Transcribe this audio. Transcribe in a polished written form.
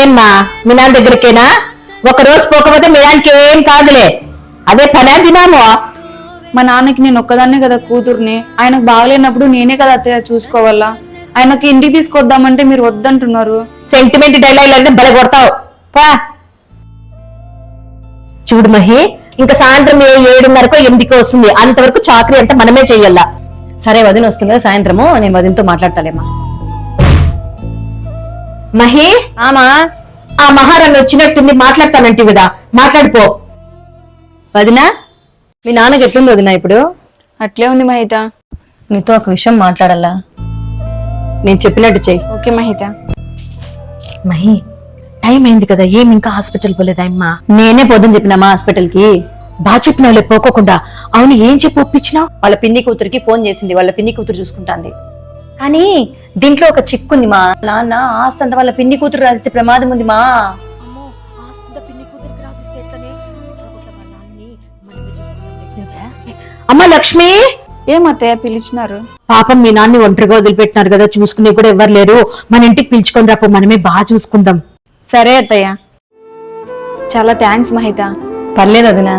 ఏమ్మా మీ నాన్న దగ్గరికేనా? ఒక రోజు పోకపోతే మీ నాన్నకి ఏం కాదులే, అదే పని తినాము. మా నాన్నకి నేను ఒక్కదాన్నే కదా కూతుర్ని, ఆయనకు బాగలేనప్పుడు నేనే కదా అత్తయ్య చూసుకోవాలా. ఆయనకి ఇంటికి తీసుకొద్దామంటే మీరు వద్దంటున్నారు. సెంటిమెంట్ డైలాగ్ అంటే బల కొడతావు పా. చూడు మహి, ఇంకా సాయంత్రం 7:30కో 8కో వస్తుంది, అంతవరకు చాకరీ అంతా మనమే చెయ్యాలా. సరే వదిన వస్తుంది కదా సాయంత్రము, నేను వదినతో మాట్లాడతాలేమా. మహి, ఆమా ఆ మహారాణి వచ్చినట్టుంది, మాట్లాడతానంటే కదా, మాట్లాడిపో. వదిన, మీ నాన్నకి ఎట్లుంది వదిన ఇప్పుడు? అట్లే ఉంది మహిత. నీతో ఒక విషయం మాట్లాడాలా, నేను చెప్పినట్టు చెయ్యి. ఓకే మహిత. మహి, టైం అయింది కదా, ఏమి ఇంకా హాస్పిటల్ పోలేదా అమ్మా? నేనే పొద్దున చెప్పినామా హాస్పిటల్ కి. బాగా చెప్పినావులే పోకోకుండా. అవును, ఏం చెప్పి ఒప్పించినావు? వాళ్ళ పిన్ని కూతురికి ఫోన్ చేసింది, వాళ్ళ పిన్ని కూతురు చూసుకుంటాంది. కానీ దీంట్లో ఒక చిక్కుంది మా. నాన్న ఆస్తి అంతా వాళ్ళ పిన్ని కూతురు రాసిస్తే ప్రమాదం ఉంది మా. అమ్మా లక్ష్మి, ఏం అత్తయ్య పిలిచినారు? పాపం మీ నాన్ని ఒంటరిగా వదిలిపెట్టినారు కదా, చూసుకునే కూడా ఎవరు లేరు, మన ఇంటికి పిలుచుకొని రాపో, మనమే బాగా చూసుకుందాం. సరే అత్తయ్య. చాలా థ్యాంక్స్ మహిత. పర్లేదు వదినా.